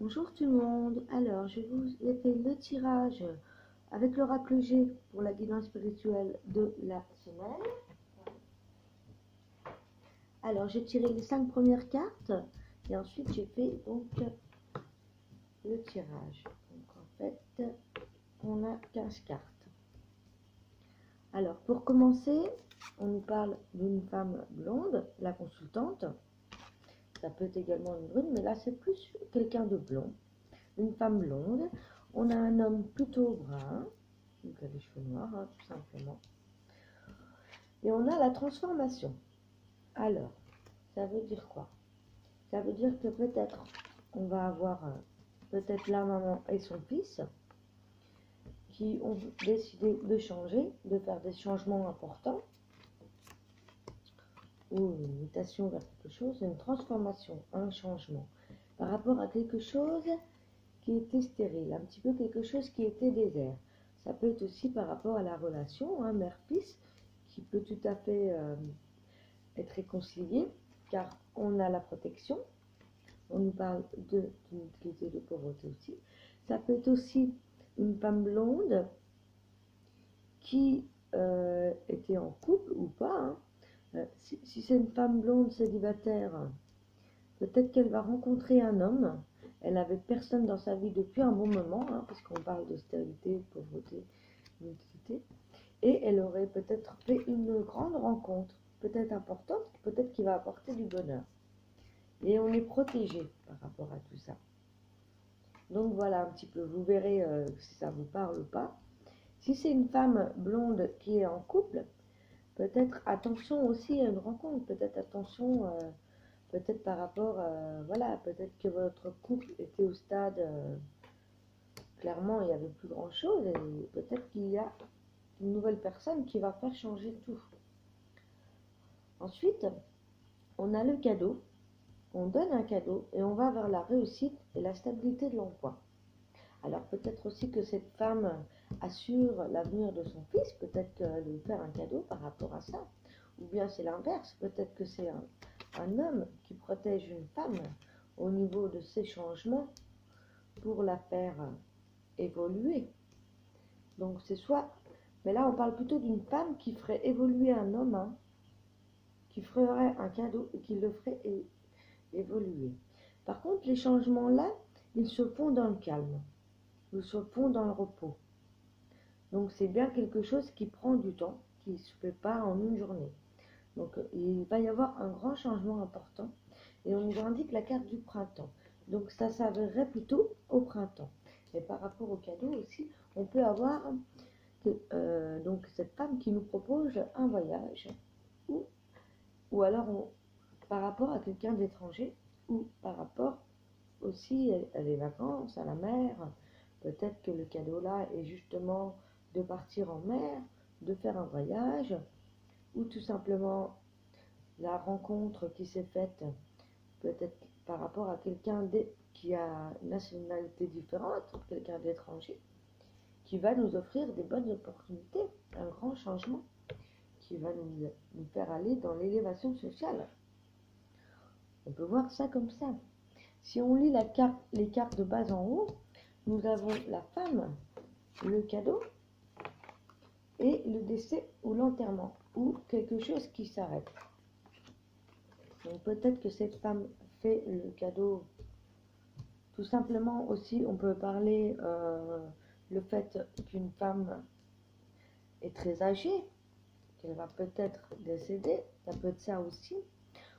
Bonjour tout le monde. Alors, je vous ai fait le tirage avec l'oracle G pour la guidance spirituelle de la semaine. Alors, j'ai tiré les 5 premières cartes et ensuite j'ai fait donc le tirage. Donc, en fait, on a 15 cartes. Alors, pour commencer, on nous parle d'une femme blonde, la consultante. Ça peut être également une brune, mais là, c'est plus quelqu'un de blond. Une femme blonde. On a un homme plutôt brun, donc il a les cheveux noirs, hein, tout simplement. Et on a la transformation. Alors, ça veut dire quoi? Ça veut dire que peut-être on va avoir peut-être la maman et son fils qui ont décidé de changer, de faire des changements importants, ou une mutation vers quelque chose, une transformation, un changement, par rapport à quelque chose qui était stérile, un petit peu quelque chose qui était désert. Ça peut être aussi par rapport à la relation, hein, mère-fils, qui peut tout à fait être réconciliée, car on a la protection. On nous parle d'une utilité de pauvreté aussi. Ça peut être aussi une femme blonde qui était en couple ou pas. Hein. Si c'est une femme blonde célibataire, peut-être qu'elle va rencontrer un homme. Elle n'avait personne dans sa vie depuis un bon moment, hein, parce qu'on parle de stérilité, de pauvreté, d'utilité. Et elle aurait peut-être fait une grande rencontre, peut-être importante, peut-être qui va apporter du bonheur. Et on est protégé par rapport à tout ça. Donc voilà un petit peu, vous verrez si ça vous parle ou pas. Si c'est une femme blonde qui est en couple, peut-être attention aussi à une rencontre, peut-être attention, peut-être par rapport, voilà, peut-être que votre couple était au stade, clairement il n'y avait plus grand chose, et peut-être qu'il y a une nouvelle personne qui va faire changer tout. Ensuite, on a le cadeau, on donne un cadeau et on va vers la réussite et la stabilité de l'emploi. Alors peut-être aussi que cette femme assure l'avenir de son fils, peut-être qu'elle veut faire un cadeau par rapport à ça, ou bien c'est l'inverse, peut-être que c'est un homme qui protège une femme au niveau de ses changements pour la faire évoluer. Donc c'est soit, mais là on parle plutôt d'une femme qui ferait évoluer un homme, hein, qui ferait un cadeau et qui le ferait évoluer. Par contre, les changements là, ils se font dans le calme, ils se font dans le repos. Donc c'est bien quelque chose qui prend du temps, qui ne se fait pas en une journée. Donc il va y avoir un grand changement important et on nous indique la carte du printemps. Donc ça s'avérerait plutôt au printemps. Et par rapport au cadeau aussi, on peut avoir donc cette femme qui nous propose un voyage ou alors par rapport à quelqu'un d'étranger ou par rapport aussi à des vacances, à la mer. Peut-être que le cadeau là est justement de partir en mer, de faire un voyage, ou tout simplement la rencontre qui s'est faite peut-être par rapport à quelqu'un qui a une nationalité différente, quelqu'un d'étranger, qui va nous offrir des bonnes opportunités, un grand changement qui va nous faire aller dans l'élévation sociale. On peut voir ça comme ça. Si on lit les cartes de bas en haut, nous avons la femme, le cadeau et le décès ou l'enterrement ou quelque chose qui s'arrête. Donc peut-être que cette femme fait le cadeau. Tout simplement aussi, on peut parler le fait qu'une femme est très âgée, qu'elle va peut-être décéder, ça peut être ça aussi,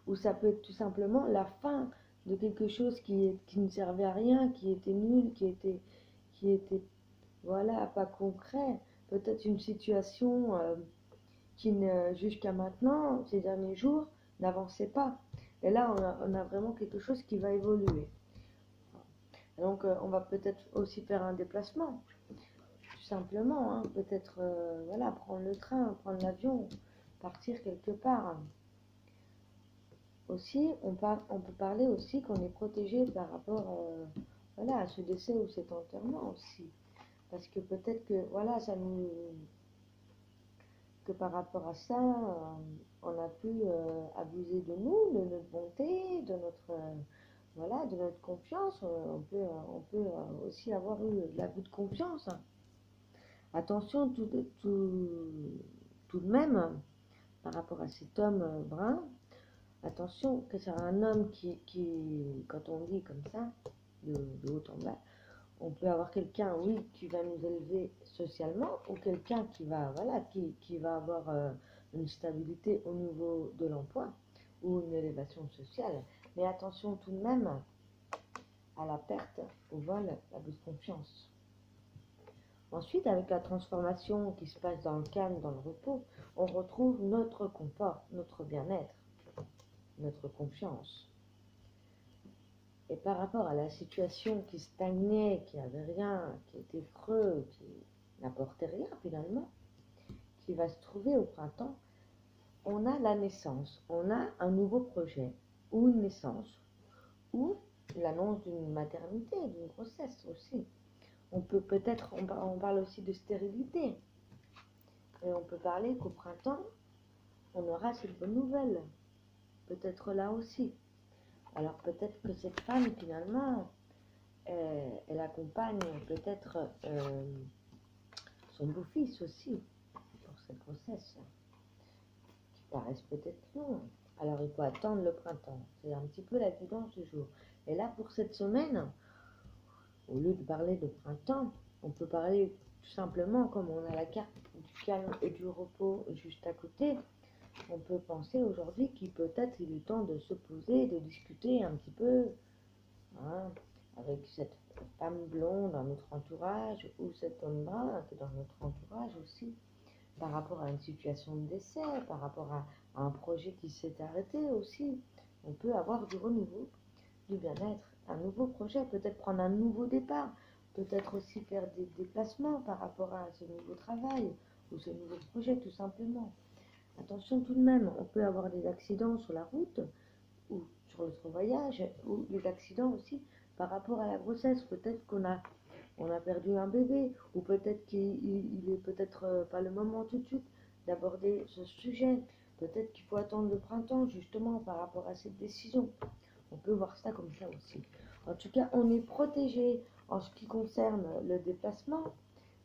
ou ça peut être tout simplement la fin de quelque chose qui ne servait à rien, qui était nul, qui était voilà, pas concret, peut-être une situation qui jusqu'à maintenant, ces derniers jours, n'avançait pas. Et là, on a vraiment quelque chose qui va évoluer. Donc, on va peut-être aussi faire un déplacement, tout simplement. Hein, peut-être, voilà, prendre le train, prendre l'avion, partir quelque part. Aussi, on peut parler aussi qu'on est protégé par rapport voilà, à ce décès ou cet enterrement aussi. Parce que peut-être que, voilà, que par rapport à ça, on a pu abuser de nous, de notre bonté, de notre voilà, de notre confiance. On peut aussi avoir eu de l'abus de confiance, hein. Attention tout de même, par rapport à cet homme brun, attention que c'est un homme quand on dit comme ça, de haut en bas, on peut avoir quelqu'un, oui, qui va nous élever socialement, ou quelqu'un qui va, voilà, qui va avoir une stabilité au niveau de l'emploi, ou une élévation sociale. Mais attention tout de même à la perte, au vol, l'abus de confiance. Ensuite, avec la transformation qui se passe dans le calme, dans le repos, on retrouve notre confort, notre bien-être, notre confiance. Et par rapport à la situation qui stagnait, qui n'avait rien, qui était creux, qui n'apportait rien finalement, qui va se trouver au printemps, on a la naissance, on a un nouveau projet, ou une naissance, ou l'annonce d'une maternité, d'une grossesse aussi. On peut peut-être, on parle aussi de stérilité, et on peut parler qu'au printemps, on aura cette bonne nouvelle, peut-être là aussi. Alors peut-être que cette femme finalement, elle accompagne peut-être son beau-fils aussi pour cette grossesse, qui paraissent peut-être longs. Alors il faut attendre le printemps, c'est un petit peu la guidance du jour. Et là pour cette semaine, au lieu de parler de printemps, on peut parler tout simplement, comme on a la carte du calme et du repos juste à côté, on peut penser aujourd'hui qu'il peut-être il est temps de se poser, de discuter un petit peu, hein, avec cette femme blonde dans notre entourage ou cet homme brun qui est dans notre entourage aussi, par rapport à une situation de décès, par rapport à un projet qui s'est arrêté aussi. On peut avoir du renouveau, du bien-être, un nouveau projet, peut-être prendre un nouveau départ, peut-être aussi faire des déplacements par rapport à ce nouveau travail ou ce nouveau projet tout simplement. Attention tout de même, on peut avoir des accidents sur la route ou sur notre voyage, ou des accidents aussi par rapport à la grossesse. Peut-être on a perdu un bébé, ou peut-être qu'il est peut-être pas le moment tout de suite d'aborder ce sujet. Peut-être qu'il faut attendre le printemps justement par rapport à cette décision. On peut voir ça comme ça aussi. En tout cas, on est protégé en ce qui concerne le déplacement.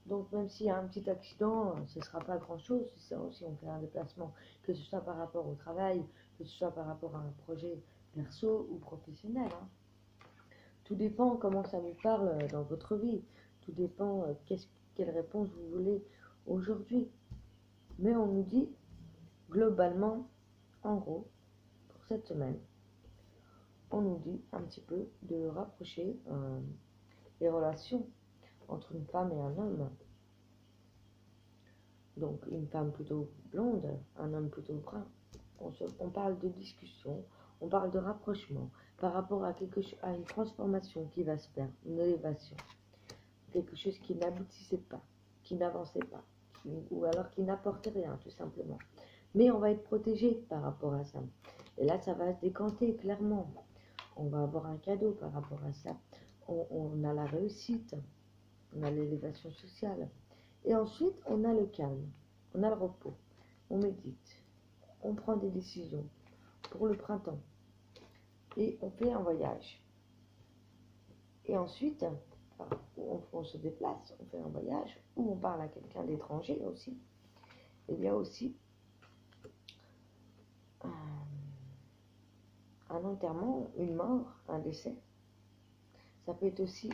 Donc même s'il y a un petit accident, ce ne sera pas grand-chose si on fait un déplacement, que ce soit par rapport au travail, que ce soit par rapport à un projet perso ou professionnel, hein. Tout dépend comment ça vous parle dans votre vie. Tout dépend quelle réponse vous voulez aujourd'hui. Mais on nous dit globalement, en gros, pour cette semaine, on nous dit un petit peu de rapprocher les relations entre une femme et un homme. Donc une femme plutôt blonde, un homme plutôt brun. On parle de discussion, on parle de rapprochement par rapport à à une transformation qui va se faire, une élévation, quelque chose qui n'aboutissait pas, qui n'avançait pas, ou alors qui n'apportait rien tout simplement. Mais on va être protégé par rapport à ça. Et là, ça va se décanter clairement. On va avoir un cadeau par rapport à ça. On a la réussite, on a l'élévation sociale. Et ensuite, on a le calme, on a le repos, on médite, on prend des décisions pour le printemps et on fait un voyage. Et ensuite, on se déplace, on fait un voyage ou on parle à quelqu'un d'étranger aussi. Il y a aussi un enterrement, une mort, un décès. Ça peut être aussi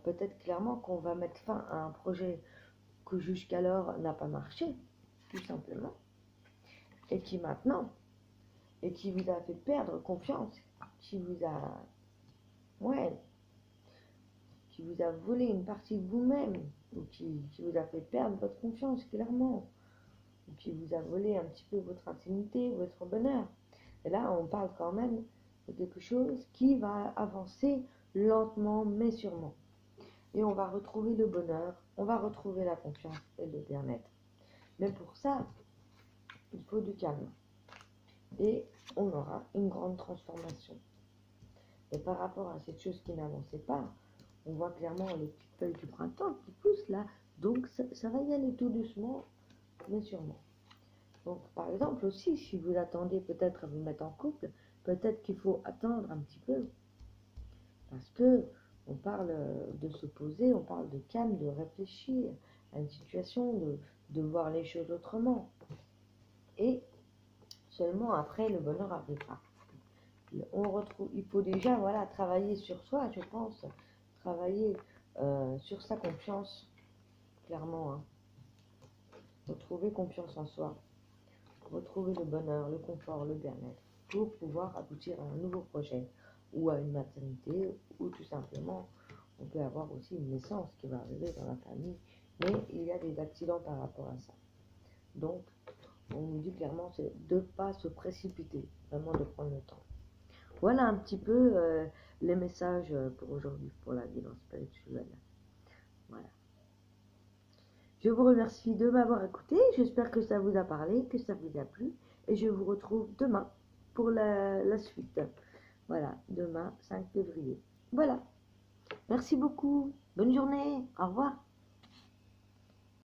peut-être clairement qu'on va mettre fin à un projet que jusqu'alors n'a pas marché, tout simplement, et qui maintenant, et qui vous a fait perdre confiance, qui vous a, ouais, qui vous a volé une partie de vous-même, ou qui vous a fait perdre votre confiance clairement, ou qui vous a volé un petit peu votre intimité, votre bonheur. Et là, on parle quand même de quelque chose qui va avancer lentement mais sûrement. Et on va retrouver le bonheur, on va retrouver la confiance et le bien-être. Mais pour ça, il faut du calme. Et on aura une grande transformation. Et par rapport à cette chose qui n'avançait pas, on voit clairement les petites feuilles du printemps qui poussent là. Donc ça va y aller tout doucement, mais sûrement. Donc par exemple aussi, si vous attendez peut-être à vous mettre en couple, peut-être qu'il faut attendre un petit peu Parce que on parle de se poser, on parle de calme, de réfléchir à une situation, de voir les choses autrement. Et seulement après, le bonheur arrivera. Il faut déjà voilà, travailler sur soi, je pense, travailler sur sa confiance, clairement. Hein. Retrouver confiance en soi, retrouver le bonheur, le confort, le bien-être, pour pouvoir aboutir à un nouveau projet, ou à une maternité, ou tout simplement, on peut avoir aussi une naissance qui va arriver dans la famille, mais il y a des accidents par rapport à ça. Donc, on nous dit clairement, c'est de ne pas se précipiter, vraiment de prendre le temps. Voilà un petit peu les messages pour aujourd'hui, pour la guidance spirituelle. Voilà. Je vous remercie de m'avoir écouté. J'espère que ça vous a parlé, que ça vous a plu. Et je vous retrouve demain pour la suite. Voilà, demain 5 février. Voilà. Merci beaucoup. Bonne journée. Au revoir.